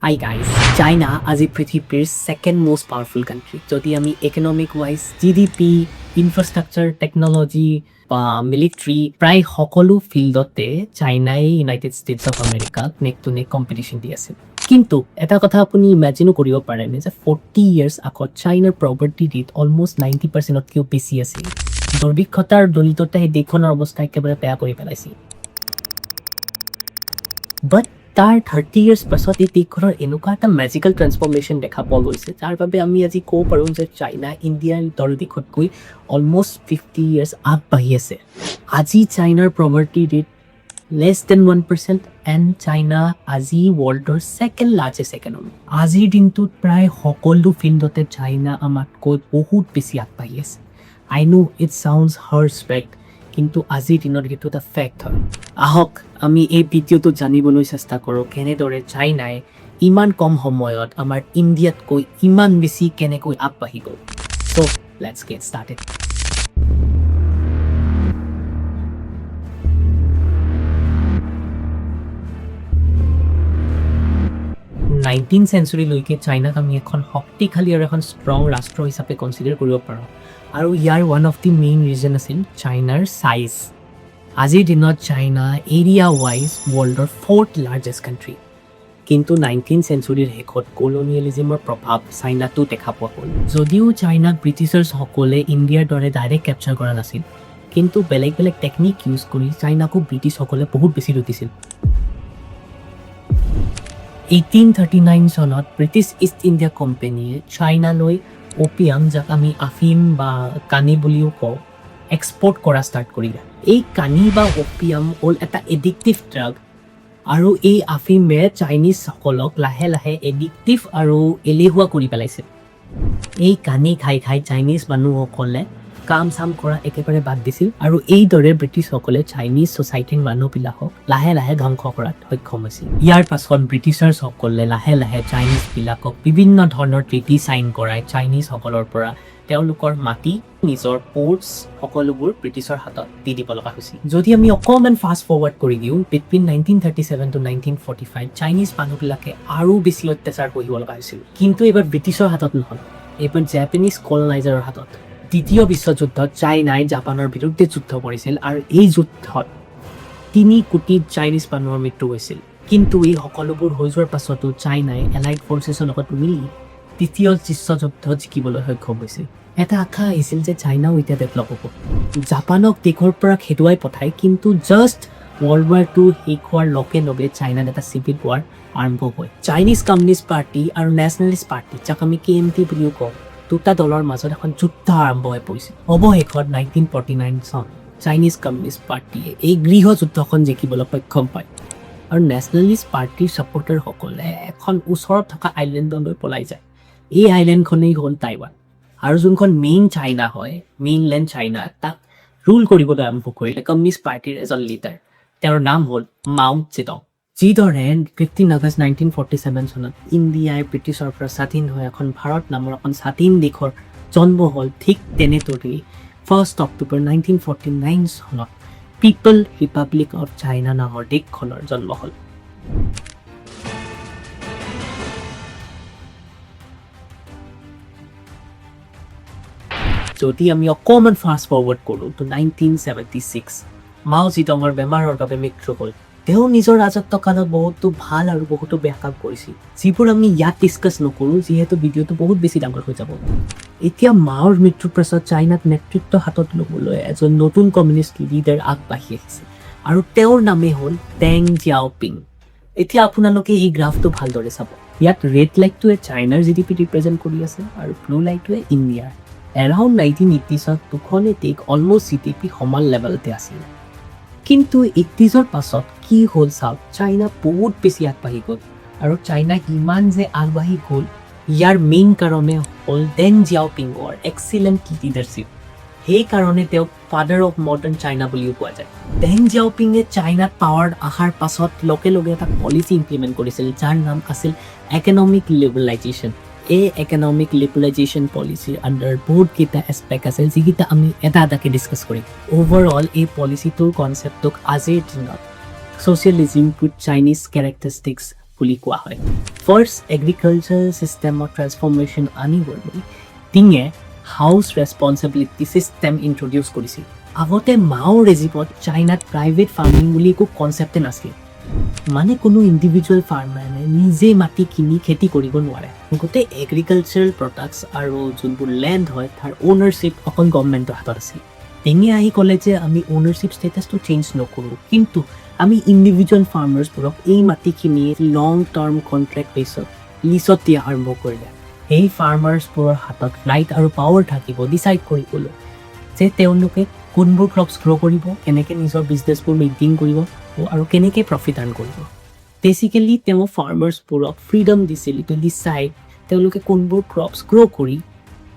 Hi guys, China আজি পৃথিৱীৰ second most powerful country. যদি আমি economic wise, GDP, infrastructure, technology বা military প্ৰায় সকলো ফিল্ডতে চাইনাই ইউনাইটেড ষ্টেটছ অফ আমেৰিকাক নেক টু নেক কম্পিটিশ্যন দি আছে। কিন্তু এটা কথা আপুনি ইমেজিনো কৰিব পাৰেনে যে 40 years আগত চাইনাৰ প্ৰপাৰ্টি ৰেট অলমষ্ট 90%তকৈও বেছি আছিল। দুৰ্ভিক্ষতাৰ দলিততে সেই দেশখনৰ অৱস্থা একেবাৰে বেয়া কৰি পেলাইছিল। বাট তাৰ 30 years পাছত এই দেশখনৰ এনেকুৱা এটা মেজিকেল ট্ৰেন্সফৰ্মেশ্যন দেখা পোৱা গৈছে, যাৰ বাবে আমি আজি ক'ব পাৰোঁ যে চাইনা ইণ্ডিয়াৰ দৰ দেশতকৈ অলমষ্ট 50 years আগবাঢ়ি আছে। আজি চাইনাৰ property rate less than 1% and China আজি ৱৰ্ল্ডৰ ছেকেণ্ড লাৰ্জেষ্ট ইকনমি। আজিৰ দিনটোত প্ৰায় সকলো ফিল্ডতে চাইনা আমাতকৈ বহুত বেছি আগবাঢ়ি আছে। আই নো ইট চাউণ্ডছ হাৰ্ছবেক্ট, কিন্তু আজিৰ দিনত সেইটো এটা ফেক্ট হয়। আহক আমি এই ভিডিঅ'টো জানিবলৈ চেষ্টা কৰোঁ কেনেদৰে চাইনাই ইমান কম সময়ত আমাৰ ইণ্ডিয়াতকৈ ইমান বেছি কেনেকৈ আগবাঢ়ি গ'ল। চ' লেটছ গেট ষ্টাৰ্টেড। 19th centuryলৈকে চাইনাক আমি এখন শক্তিশালী আৰু এখন ষ্ট্ৰং ৰাষ্ট্ৰ হিচাপে কনচিডাৰ কৰিব পাৰোঁ। আৰু ইয়াৰ one of the main reason আছিল চাইনাৰ চাইজ। আজিৰ দিনত চাইনা এৰিয়া ৱাইজ ৱৰ্ল্ডৰ 4th লাৰ্জেষ্ট কাণ্ট্ৰি। কিন্তু 19th centuryৰ শেষত কলনিয়েলিজিমৰ প্ৰভাৱ চাইনাতো দেখা পোৱা গ'ল। যদিও চাইনাক ব্ৰিটিছাৰ্ছসকলে ইণ্ডিয়াৰ দৰে ডাইৰেক্ট কেপচাৰ কৰা নাছিল, কিন্তু বেলেগ বেলেগ টেকনিক ইউজ কৰি চাইনাকো ব্ৰিটিছসকলে বহুত বেছি লুটিছিল। 1839 চনত ব্ৰিটিছ ইষ্ট ইণ্ডিয়া কোম্পানীয়ে চাইনালৈ অপিয়াম, যাক আমি আফিম বা কানি বুলিও কওঁ, এক্সপৰ্ট কৰা ষ্টাৰ্ট কৰিলে। এই কানি বা অপিয়াম হ'ল এটা এডিক্টিভ ড্ৰাগ, আৰু এই আফিমে চাইনিজসকলক লাহে লাহে এডিক্টিভ আৰু এলেহুৱা কৰি পেলাইছে। এই কানি খাই খাই চাইনিজ মানুহসকলে কাম চাম কৰা একেবাৰে বাদ দিছিল, আৰু এইদৰে ব্ৰিটিছসকলে চাইনিজ ছ'চাইটিৰ মানুহবিলাকক লাহে লাহে ধ্বংস কৰাত সক্ষম হৈছিল। ইয়াৰ পাছত ব্ৰিটিছাৰ্ছসকলে লাহে লাহে চাইনিজবিলাকক বিভিন্ন ধৰণৰ ট্ৰিটি চাইন কৰাই চাইনিজসকলৰ পৰা তেওঁলোকৰ মাটি, নিজৰ পৰ্টছ সকলোবোৰ ব্ৰিটিছৰ হাতত দি দিব লগা হৈছিল। যদি আমি অকণমান ফাষ্ট ফৰৱাৰ্ড কৰি দিওঁ, বিটুইন 1937 to 1945 চাইনিজ মানুহবিলাকে আৰু বেছি অত্যাচাৰ কৰিব লগা হৈছিল। কিন্তু এইবাৰ ব্ৰিটিছৰ হাতত নহয়, এইবাৰ জাপানীজ কলনাইজাৰৰ হাতত। দ্বিতীয় বিশ্বযুদ্ধত চাইনাই জাপানৰ বিৰুদ্ধে যুদ্ধ কৰিছিল, আৰু এই যুদ্ধত 3 কোটি চাইনিজ মানুহৰ মৃত্যু হৈছিল। কিন্তু এই সকলোবোৰ হৈ যোৱাৰ পাছতো চাইনাই এলাইড ফৰ্চেছৰ লগত মিলি তৃতীয় বিশ্বযুদ্ধ জিকিবলৈ সক্ষম হৈছিল। এটা আশা আহিছিল যে চাইনাও এতিয়া ডেভেলপ হ'ব, জাপানক দেশৰ পৰা খেদুৱাই পঠায়। কিন্তু জাষ্ট World War II শেষ হোৱাৰ লগে লগে চাইনাত এটা চিভিল ৱাৰ আৰম্ভ হয়। চাইনিজ কমিউনিষ্ট পাৰ্টি আৰু নেশ্যনেলিষ্ট পাৰ্টি, যাক আমি KMT বুলিও কওঁ, দুটা দলৰ মাজত এখন যুদ্ধ আৰম্ভ হৈ পৰিছিল। অৱশেষত 1949 চন চাইনিজ কমিউনিষ্ট পাৰ্টীয়ে এই গৃহ যুদ্ধখন জিকিবলৈ সক্ষম পায়, আৰু নেশ্যনেলিষ্ট পাৰ্টীৰ ছাপৰ্টাৰসকলে এখন ওচৰত থকা আইলেণ্ডলৈ পলাই যায়। এই আইলেণ্ডখনেই হ'ল টাইৱান, আৰু যোনখন মেইন চাইনা হয়, মেইনলেণ্ড চাইনা, তাক ৰুল কৰিবলৈ আৰম্ভ কৰিলে কমিউনিষ্ট পাৰ্টীৰ এজন লিডাৰ। তেওঁৰ নাম হ'ল মাও জেডং। যিদৰে 15 আগষ্ট 1947 চনত ইণ্ডিয়াই ব্ৰিটিছৰ পৰা স্বাধীন হৈ এখন ভাৰত নামৰ এখন স্বাধীন দেশৰ জন্ম হ'ল, ঠিক তেনেদৰেই 1 অক্টোবৰ 1949 চনত পিপল ৰিপাব্লিক অফ চাইনা নামৰ দেশখনৰ জন্ম হ'ল। যদি আমি অকণমান ফাষ্ট ফৰৱাৰ্ড কৰোঁ তো 1976 মাও জেডঙৰ বেমাৰৰ বাবে মৃত্যু হ'ল। তেওঁ নিজৰ ৰাজত্বকালত বহুতো ভাল আৰু বহুতো বেয়া কাম কৰিছিল, যিবোৰ আমি ইয়াত ডিছকাছ নকৰোঁ, যিহেতু ভিডিঅ'টো বহুত বেছি ডাঙৰ হৈ যাব। এতিয়া মাওৰ মৃত্যুৰ পাছত চাইনাত নেতৃত্ব হাতত ল'বলৈ এজন নতুন কমিউনিষ্ট লিডাৰ আগবাঢ়ি আহিছে, আৰু তেওঁৰ নামেই হ'ল ডেং জিয়াওপিং। এতিয়া আপোনালোকে এই গ্ৰাফটো ভালদৰে চাব। ইয়াত ৰেড লাইটটোৱে চাইনাৰ GDP ৰিপ্ৰেজেণ্ট কৰি আছে, আৰু ব্লু লাইটটোৱে ইণ্ডিয়াৰ। এৰাউণ্ড 1980 দুখনে দেশ অলমষ্ট GDP সমান লেভেলতে আছিল। কিন্তু 80s পাছত কি হ'ল চাওক, চাইনা বহুত বেছি আগবাঢ়ি গ'ল, আৰু চাইনা ইমান যে আগবাঢ়ি গ'ল ইয়াৰ মেইন কাৰণে হ'ল ডেং জিয়াওপিঙৰ এক্সিলেণ্ট লিডাৰশ্বিপ। সেইকাৰণে তেওঁক ফাদাৰ অফ মডাৰ্ণ চাইনা বুলিও কোৱা যায়। ডেং জিয়াওপিঙে চাইনাত পাৱাৰত অহাৰ পাছত লগে লগে এটা পলিচি ইমপ্লিমেণ্ট কৰিছিল, যাৰ নাম আছিল ইকনমিক লিবাৰেলাইজেশ্যন। এই ইকনমিক লিবাৰেলাইজেশ্যন পলিচিৰ আণ্ডাৰ বহুতকেইটা এছপেক্ট আছিল, যিকেইটা আমি এটা এটাকৈ ডিছকাছ কৰিম। অভাৰঅল এই পলিচিটোৰ কনচেপ্টটোক আজিৰ দিনত ছ'চিয়েলিজিম উইথ চাইনিজ কেৰেক্টাৰিষ্টিক্স বুলি কোৱা হয়। ফাৰ্ষ্ট এগ্ৰিকালচাৰ ছিষ্টেমৰ ট্ৰেন্সফৰ্মেশ্যন আনিবলৈ টিঙে হাউচ ৰেছপনচিবিলিটি ছিষ্টেম ইণ্ট্ৰডিউচ কৰিছিল। আগতে মাও ৰেজিমত চাইনাত প্ৰাইভেট ফাৰ্মিং বুলি একো কনচেপ্টে নাছিল। মানে কোনো ইণ্ডিভিজুৱেল ফাৰ্মাৰে নিজে মাটি কিনি খেতি কৰিব নোৱাৰে। গোটেই এগ্ৰিকালচাৰেল প্ৰডাক্টছ আৰু যোনবোৰ লেণ্ড হয় তাৰ অ'নাৰশ্বিপ অকল গভৰ্ণমেণ্টৰ হাতত আছিল। টিঙে আহি ক'লে যে আমি অ'নাৰশ্বিপ ষ্টেটাছটো চেঞ্জ নকৰোঁ, কিন্তু আমি ইণ্ডিভিজুৱেল ফাৰ্মাৰ্ছবোৰক এই মাটিখিনি লং টাৰ্ম কণ্ট্ৰেক্ট বেছত লিজত দিয়া আৰম্ভ কৰিলে। সেই ফাৰ্মাৰ্ছবোৰৰ হাতত ৰাইট আৰু পাৱাৰ থাকিব ডিচাইড কৰিবলৈ যে তেওঁলোকে কোনবোৰ ক্ৰপছ গ্ৰ' কৰিব, কেনেকৈ নিজৰ বিজনেছবোৰ মেইনটেইন কৰিব আৰু কেনেকৈ প্ৰফিট আৰ্ণ কৰিব। বেচিকেলি তেওঁ ফাৰ্মাৰ্ছবোৰক ফ্ৰীডম দিছিল টু ডিচাইড তেওঁলোকে কোনবোৰ ক্ৰপছ গ্ৰ' কৰি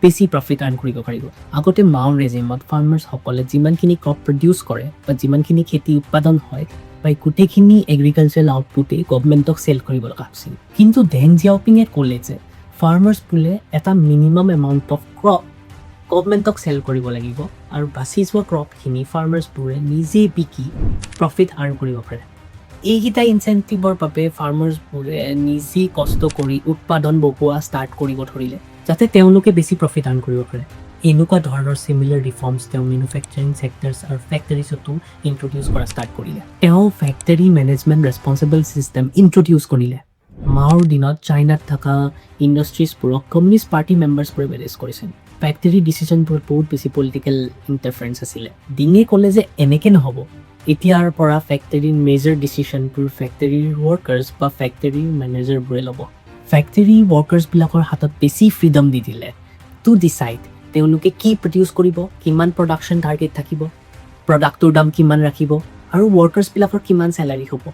বেছি প্ৰফিট আৰ্ণ কৰিব পাৰিব। আগতে মাও ৰেজিমত ফাৰ্মাৰ্ছসকলে যিমানখিনি ক্ৰপ প্ৰডিউচ কৰে বা যিমানখিনি খেতি উৎপাদন হয় বা গোটেইখিনি এগ্ৰিকালচাৰেল আউটপুটেই গভৰ্ণমেণ্টক চেল কৰিব লগা হৈছিল। কিন্তু ডেং জিয়াওপিঙে ক'লে যে ফাৰ্মাৰ্ছবোৰে এটা মিনিমাম এমাউণ্ট অফ ক্ৰপ গভৰ্ণমেণ্টক চেল কৰিব লাগিব আৰু বাচি যোৱা ক্ৰপখিনি ফাৰ্মাৰ্ছবোৰে নিজে বিকি প্ৰফিট আৰ্ণ কৰিব পাৰে। এইকেইটা ইনচেণ্টিভৰ বাবে ফাৰ্মাৰ্ছবোৰে নিজে কষ্ট কৰি উৎপাদন বঢ়োৱা ষ্টাৰ্ট কৰিব ধৰিলে যাতে তেওঁলোকে বেছি প্ৰফিট আৰ্ণ কৰিব পাৰে। এনেকুৱা ধৰণৰ চিমিলাৰ ৰিফৰ্মছ তেওঁ মেনুফেকচাৰিং ছেক্টৰছ আৰু ফেক্টৰীছতো ইণ্ট্ৰডিউচ কৰা ষ্টাৰ্ট কৰিলে। তেওঁ factory management responsible system introduce কৰিলে। মাওৰ দিনত চাইনাত থকা ইণ্ডাষ্ট্ৰিজবোৰক কমিউনিষ্ট পাৰ্টি মেম্বাৰ্ছবোৰে মেনেজ কৰিছিল। ফেক্টৰী ডিচিশ্যনবোৰত বহুত বেছি পলিটিকেল ইণ্টাৰফাৰেঞ্চ আছিলে। ডিঙে ক'লে যে এনেকৈ নহ'ব, এতিয়াৰ পৰা ফেক্টৰীৰ মেজৰ ডিচিশ্যনবোৰ ফেক্টৰীৰ ৱৰ্কাৰ্ছ বা ফেক্টৰীৰ মেনেজাৰবোৰে ল'ব। ফেক্টৰী ৱৰ্কাৰ্ছবিলাকৰ হাতত বেছি ফ্ৰীডম দি দিলে টু ডিচাইড তেওঁলোকে কি প্ৰডিউচ কৰিব, কিমান প্ৰডাকশ্যন টাৰ্গেট থাকিব, প্ৰডাক্টটোৰ দাম কিমান ৰাখিব আৰু ৱৰ্কাৰ্ছবিলাকৰ কিমান চেলাৰী হ'ব।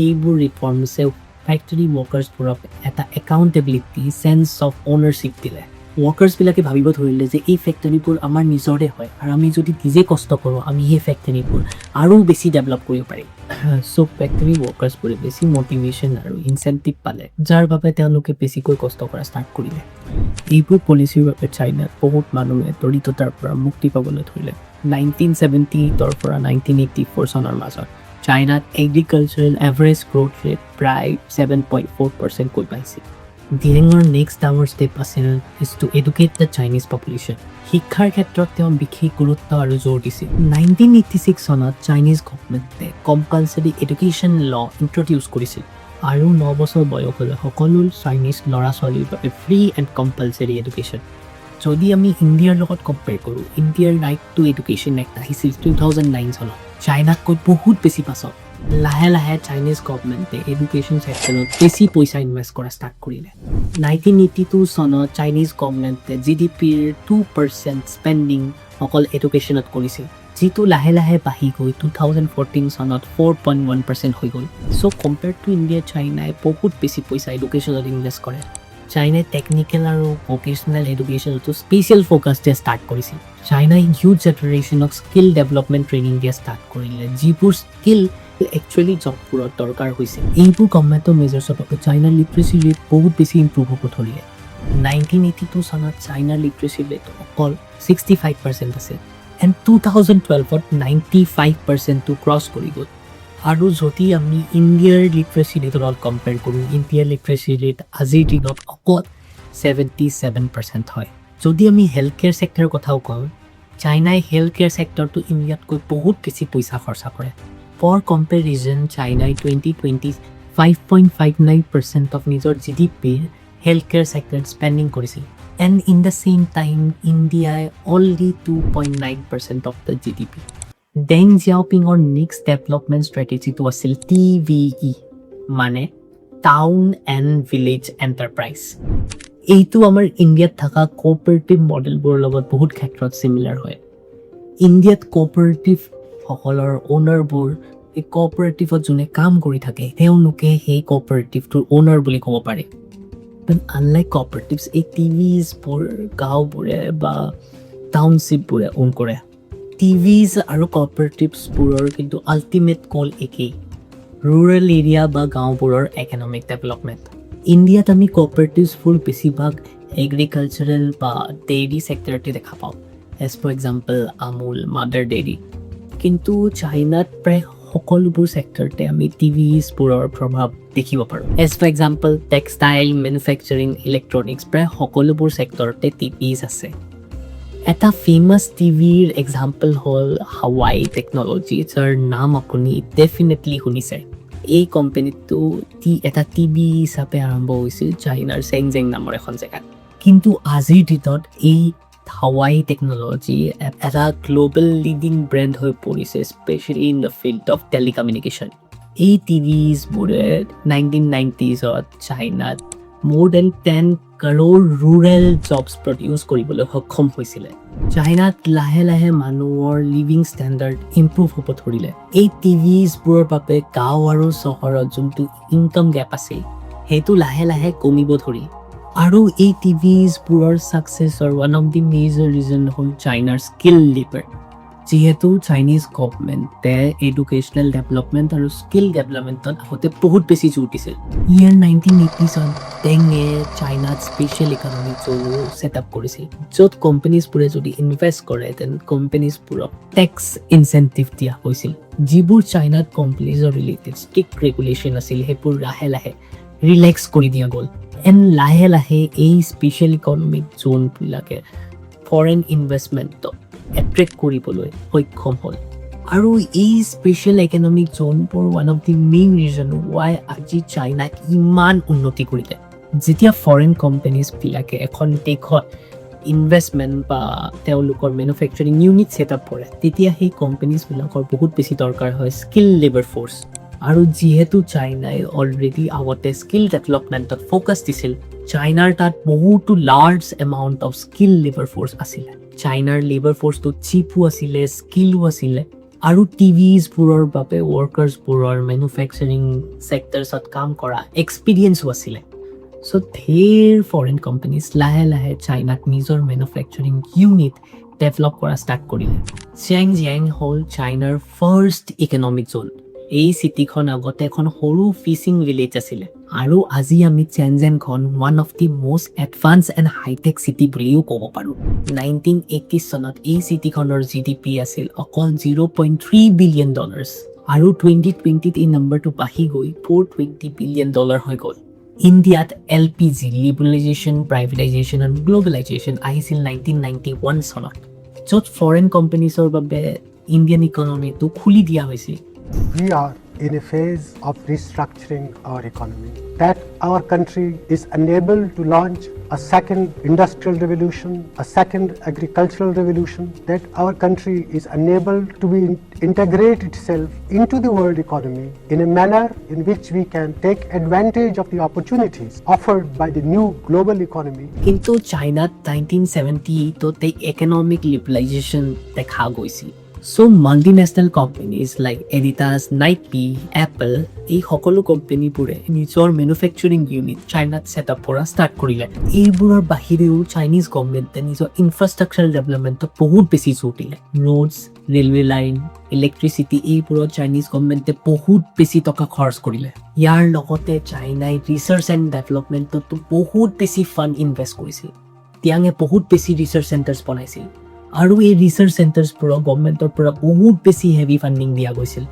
এইবোৰ ৰিফৰ্মছে ফেক্টৰী ৱৰ্কাৰ্ছবোৰক এটা একাউণ্টেবিলিটি চেন্স অফ অ'নাৰশ্বিপ দিলে। ৱৰ্কাৰ্ছবিলাকে ভাবিব ধৰিলে যে এই ফেক্টৰীবোৰ আমাৰ নিজৰে হয় আৰু আমি যদি নিজে কষ্ট কৰোঁ আমি সেই ফেক্টৰীবোৰ আৰু বেছি ডেভেলপ কৰিব পাৰিম। চ' ফেক্টৰী ৱৰ্কাৰ্ছবোৰে বেছি মটিভেশ্যন আৰু ইনচেণ্টিভ পালে, যাৰ বাবে তেওঁলোকে বেছিকৈ কষ্ট কৰা ষ্টাৰ্ট কৰিলে। এইবোৰ পলিচিৰ বাবে চাইনাত বহুত মানুহে দৰিদ্ৰতাৰ পৰা মুক্তি পাবলৈ ধৰিলে। 1978 পৰা 1984 চনৰ মাজত চাইনাত এগ্ৰিকালচাৰেল এভাৰেজ গ্ৰ'থ ৰেট প্ৰায় 7.4% কৈ পাইছিল। ডিৰেঙৰ নেক্সট ডাঙৰ ষ্টেপ আছিল is two educate the Chinese population. শিক্ষাৰ ক্ষেত্ৰত তেওঁ বিশেষ গুৰুত্ব আৰু জোৰ দিছিল। 1986 চনত চাইনিজ গভৰ্ণমেণ্টে কম্পালচৰী এডুকেশ্যন ল' ইণ্ট্ৰডিউচ কৰিছিল আৰু 9 বছৰ বয়স হ'লে সকলো চাইনিজ ল'ৰা ছোৱালীৰ বাবে ফ্ৰী এণ্ড কম্পালচৰী এডুকেশ্যন। যদি আমি ইণ্ডিয়াৰ লগত কম্পেয়াৰ কৰোঁ, ইণ্ডিয়াৰ ৰাইট টু এডুকেশ্যন এক্ট আহিছিল 2009 চনত, চাইনাতকৈ বহুত বেছি পাছত। লাহে লাহে চাইনিজ গভৰ্ণমেণ্টে এডুকেশ্যন ছেক্টৰত বেছি পইচা ইনভেষ্ট কৰা ষ্টাৰ্ট কৰিলে। 1982 চনত চাইনিজ গভৰ্ণমেণ্টে GDPৰ 2% স্পেণ্ডিং অকল এডুকেশ্যনত কৰিছিল, যিটো লাহে লাহে বাঢ়ি গৈ 2014 চনত 4.1% হৈ গ'ল। চ' কম্পেয়াৰ টু ইণ্ডিয়া, চাইনাই বহুত বেছি পইচা এডুকেশ্যনত ইনভেষ্ট কৰে। চাইনাই টেকনিকেল আৰু ভকেশ্যনেল এডুকেশ্যনতো স্পেচিয়েল ফ'কাছ দিয়া ষ্টাৰ্ট কৰিছিল। চাইনাই ইউথ জেনেৰেশ্যনক স্কিল ডেভেলপমেণ্ট ট্ৰেইনিং দিয়া ষ্টাৰ্ট কৰিলে, যিবোৰ স্কিল একচুৱেলি জববোৰত দৰকাৰ হৈছিল। এইবোৰ গভৰ্ণমেণ্টৰ মেজাৰ্ছৰ বাবে চাইনাৰ লিটাৰেচি ৰেট বহুত বেছি ইম্প্ৰুভ হ'ব ধৰিলে। 1982 চনত চাইনাৰ লিটাৰেচি ৰেট অকল 65% আছিল এণ্ড 2012ত 95%টো ক্ৰছ কৰি গ'ল। আৰু যদি আমি ইণ্ডিয়াৰ লিটাৰেচি ৰেটৰ লগত কম্পেয়াৰ কৰোঁ, ইণ্ডিয়াৰ লিটাৰেচি ৰেট আজিৰ দিনত অকল 77% হয়। যদি আমি হেল্থ কেয়াৰ ছেক্টৰৰ কথাও কওঁ, চাইনাই হেল্থ কেয়াৰ ছেক্টৰটো ইণ্ডিয়াতকৈ বহুত বেছি পইচা খৰচা কৰে। ফৰ কম্পেৰিজন, চাইনাই 2020 5.59% অফ নিজৰ GDPৰ হেল্থ কেয়াৰ ছেক্টৰত স্পেণ্ডিং কৰিছিল and in the same time ইণ্ডিয়াই only 2.9% of the GDP। Deng জিয়াওপিঙৰ নেক্সট ডেভেলপমেণ্ট ষ্ট্ৰেটেজিটো আছিল TVE, মানে টাউন এণ্ড ভিলেজ এণ্টাৰপ্ৰাইজ। এইটো আমাৰ ইণ্ডিয়াত থকা কোঅপাৰেটিভ মডেলবোৰৰ লগত বহুত ক্ষেত্ৰত চিমিলাৰ হয়। ইণ্ডিয়াত কোঅপাৰেটিভ সকলৰ অ'নাৰবোৰ এই কোঅপাৰেটিভত যোনে কাম কৰি থাকে তেওঁলোকে সেই কোঅপাৰেটিভটোৰ অ'নাৰ বুলি ক'ব পাৰে। বাট আনলাইক কোঅপাৰেটিভছ, এই টিভিজবোৰ গাঁওবোৰে বা টাউনশ্বিপবোৰে অ'ন কৰে। টিভিজ আৰু কোঅপাৰেটিভছবোৰৰ কিন্তু আল্টিমেট গ'ল একেই, ৰুৰেল এৰিয়া বা গাঁওবোৰৰ ইকনমিক ডেভেলপমেণ্ট। ইণ্ডিয়াত আমি কোঅপাৰেটিভছবোৰ বেছিভাগ এগ্ৰিকালচাৰেল বা ডেইৰী ছেক্টৰতে দেখা পাওঁ, as for example Amul, Mother Dairy. কিন্তু চাইনাত প্ৰায় সকলোবোৰ ছেক্টৰতে আমি টিভিছবোৰৰ প্ৰভাৱ দেখিব পাৰোঁ। As for example textile, manufacturing, electronics প্ৰায় সকলোবোৰ ছেক্টৰতে টিভিছ আছে। এটা ফেমাছ টিভিৰ এক্সাম্পল হ'ল হাৱাই টেকনলজি, যাৰ নাম আপুনি ডেফিনেটলি শুনিছে। এই কোম্পানীটো এটা টিভি হিচাপে আৰম্ভ হৈছিল চাইনাৰ চেংজেং নামৰ এখন জেগাত। কিন্তু আজিৰ দিনত এই হাৱাই টেকনলজি এটা গ্ল'বেল লিডিং ব্ৰেণ্ড হৈ পৰিছে, specially in the field of telecommunication. এই টিভিছবোৰে 1990s চাইনাত more than 10 crore rural jobs produce কৰিবলৈ সক্ষম হৈছিলে। চাইনাত লাহে লাহে মানুহৰ লিভিং ষ্টেণ্ডাৰ্ড ইম্প্ৰুভ হ'ব ধৰিলে। এই টিভিছবোৰৰ বাবে গাঁও আৰু চহৰত যোনটো ইনকাম গেপ আছিল সেইটো লাহে লাহে কমিব ধৰিল। আৰু এই টিভিছবোৰৰ ছাকচেছৰ one of the major reason হ'ল চাইনাৰ স্কিল লেবাৰ। যিহেতু চাইনিজ গভৰ্ণমেণ্টে এডুকেশ্যনেল ডেভেলপমেণ্ট আৰু স্কিল ডেভেলপমেণ্টত আগতে বহুত বেছি জোৰ দিছিল। ইয়াৰ 1980s টেঙে চাইনাত স্পেচিয়েল ইকনমিক জ'নো ছেট আপ কৰিছিল, য'ত কোম্পানীজবোৰে যদি ইনভেষ্ট কৰে দেন কোম্পানীজবোৰক টেক্স ইনচেণ্টিভ দিয়া হৈছিল। যিবোৰ চাইনাত কোম্পানীজৰ ৰিলেটেড ষ্ট্ৰিক্ট ৰেগুলেশ্যন আছিল সেইবোৰ লাহে লাহে ৰিলেক্স কৰি দিয়া গ'ল। এণ্ড লাহে লাহে এই স্পেচিয়েল ইকনমিক জ'নবিলাকে ফৰেন ইনভেষ্টমেণ্টক এট্ৰেক্ট কৰিবলৈ সক্ষম হ'ল। আৰু এই স্পেচিয়েল ইকনমিক জ'নবোৰ one of the main reason why আজি চাইনাই ইমান উন্নতি কৰিলে। যেতিয়া ফৰেন কোম্পানীজবিলাকে এখন দেশত ইনভেষ্টমেণ্ট বা তেওঁলোকৰ মেনুফেকচাৰিং ইউনিট ছেট আপ কৰে, তেতিয়া সেই কোম্পানীজবিলাকৰ বহুত বেছি দৰকাৰ হয় স্কিল লেবাৰ ফ'ৰ্চ। আৰু যিহেতু চাইনাই অলৰেডি আগতে স্কিল ডেভেলপমেণ্টত ফ'কাছ দিছিল, চাইনাৰ তাত বহুতো large amount of skill labour force আছিলে। চাইনাৰ লেবাৰ ফ'ৰ্চটো চিপো আছিলে, স্কিলো আছিলে, আৰু টিভিছবোৰৰ বাবে ৱৰ্কাৰ্ছবোৰৰ মেনুফেকচাৰিং ছেক্টৰছত কাম কৰা এক্সপিৰিয়েঞ্চো আছিলে। চ' ধেৰ ফৰেন কোম্পানীজ লাহে লাহে চাইনাত নিজৰ মেনুফেকচাৰিং ইউনিট ডেভেলপ কৰা ষ্টাৰ্ট কৰিলে। চেংজিয়াং হ'ল চাইনাৰ ফাৰ্ষ্ট ইকনমিক জ'ন। এই চিটিখন আগতে এখন সৰু ফিচিং ভিলেজ আছিলে, আৰু আজি আমি চেংজেংখন one of the most advance and hi-tech city বুলিও ক'ব পাৰোঁ। 1980 চনত এই চিটিখনৰ GDP আছিল অকল $0.3 বিলিয়ন, আৰু 2020 এই নম্বৰটো বাঢ়ি গৈ $420 বিলিয়ন হৈ গ'ল। ইণ্ডিয়াত LPG লিবাৰেলাইজেশ্যন, প্ৰাইভেটাইজেশ্যন এণ্ড গ্ল'বেলাইজেশ্যন আহিছিল 1991 চনত, য'ত ফৰেন কোম্পানীজৰ বাবে ইণ্ডিয়ান ইকনমিটো খুলি দিয়া হৈছিল। We are in a phase of restructuring our economy, that our country is unable to launch a second industrial revolution, a second agricultural revolution, that our country is unable to integrate itself into the world economy in a manner in which we can take advantage of the opportunities offered by the new global economy. কিন্তু চাইনাত 1978 এই economic লিবাৰেলাইজেশ্যন দেখা গৈছিল। So multinational companies like Editas, Nike, Apple, এই সকলো কোম্পানীবোৰে নিজৰ manufacturing unit চাইনাত set up কৰা start কৰিলে। এইবোৰৰ বাহিৰেও চাইনিজ গভৰ্ণমেণ্টে নিজৰ ইনফ্ৰাষ্ট্ৰাকচাৰ ডেভেলপমেণ্টত বহুত বেছি জোৰ দিলে। ৰোডছ, ৰেলৱে লাইন, ইলেক্ট্ৰিচিটি, এইবোৰত চাইনিজ গভৰ্ণমেণ্টে বহুত বেছি টকা খৰচ কৰিলে। ইয়াৰ লগতে চাইনাই ৰিচাৰ্চ এণ্ড ডেভেলপমেণ্টতো বহুত বেছি ফাণ্ড ইনভেষ্ট কৰিছিল। টিয়াঙে বহুত বেছি ৰিচাৰ্চ চেণ্টাৰ্ছ বনাইছিল, আৰু এই ৰিচাৰ্চ চেণ্টাৰ্ছবোৰক গভৰ্ণমেণ্টৰ পৰা বহুত বেছি হেভি ফাণ্ডিং দিয়া গৈছিল।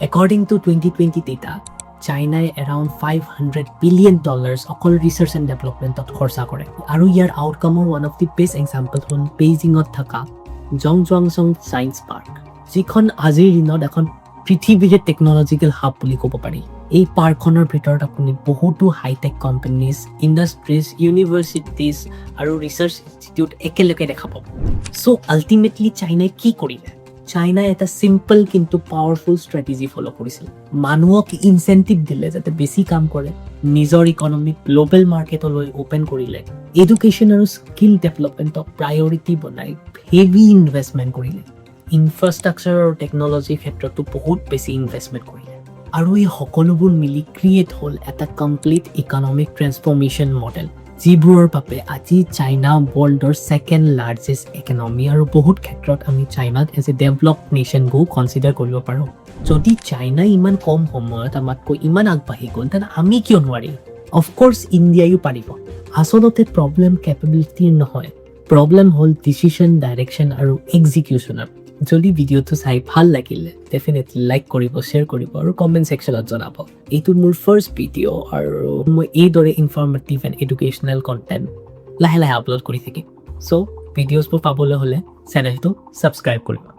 একৰ্ডিং টু 2020 ডেটা, চাইনাই এৰাউণ্ড $500 বিলিয়ন অকল ৰিচাৰ্চ এণ্ড ডেভেলপমেণ্টত খৰচা কৰে। আৰু ইয়াৰ আউটকামৰ one of the best example হ'ল বেইজিঙত থকা জংজুৱাংচং ছায়েন্স পাৰ্ক, যিখন আজিৰ দিনত এখন পৃথিৱীৰে টেকনলজিকেল হাব বুলি ক'ব পাৰি। এই পাৰ্কখনৰ ভিতৰত আপুনি বহুতো হাইটেক কোম্পানীজ, ইণ্ডাষ্ট্ৰিজ, ইউনিভাৰ্চিটিজ আৰু ৰিচাৰ্চ ইনষ্টিটিউট একেলগে দেখা পাব। চ' আল্টিমেটলি চাইনাই কি কৰিলে? চাইনাই এটা চিম্পল কিন্তু পাৱাৰফুল ষ্ট্ৰেটেজি ফ'ল' কৰিছিল। মানুহক ইনচেণ্টিভ দিলে যাতে বেছি কাম কৰে, নিজৰ ইকনমিক গ্ল'বেল মাৰ্কেটলৈ অ'পেন কৰিলে, এডুকেশ্যন আৰু স্কিল ডেভেলপমেণ্টক প্ৰায়ৰিটি বনাই হেভি ইনভেষ্টমেণ্ট কৰিলে, ইনফ্ৰাষ্ট্ৰাকচাৰ আৰু টেকনলজিৰ ক্ষেত্ৰতো বহুত বেছি ইনভেষ্টমেণ্ট কৰিলে। আৰু এই সকলোবোৰ মিলি ক্ৰিয়েট হ'ল এটা কমপ্লিট ইকনমিক ট্ৰেন্সফৰ্মেশ্যন মডেল, যিবোৰৰ বাবে আজি চাইনা ৱৰ্ল্ডৰ ছেকেণ্ড লাৰ্জেষ্ট ইকনমি, আৰু বহুত ক্ষেত্ৰত আমি চাইনাক এজ এ ডেভেলপ নেশ্যন বহু কনচিডাৰ কৰিব পাৰোঁ। যদি চাইনা ইমান কম সময়ত আমাতকৈ ইমান আগবাঢ়ি গ'ল, তেন্তে আমি কিয় নোৱাৰিম? অফক'ৰ্ছ ইণ্ডিয়াইও পাৰিব। আচলতে প্ৰব্লেম কেপেবিলিটিৰ নহয়, প্ৰব্লেম হ'ল ডিচিশ্যন, ডাইৰেকশ্যন আৰু এক্সিকিউশ্যনৰ। যদি ভিডিঅ'টো চাই ভাল লাগিলে ডেফিনেটলি লাইক কৰিব, শ্বেয়াৰ কৰিব আৰু কমেণ্ট ছেকশ্যনত জনাব। এইটো মোৰ ফাৰ্ষ্ট ভিডিঅ' আৰু মই এইদৰে ইনফৰ্মেটিভ এণ্ড এডুকেশ্যনেল কণ্টেণ্ট লাহে লাহে আপলোড কৰি থাকিম। চ' ভিডিঅ'ছবোৰ পাবলৈ হ'লে চেনেলটো ছাবস্ক্ৰাইব কৰিব।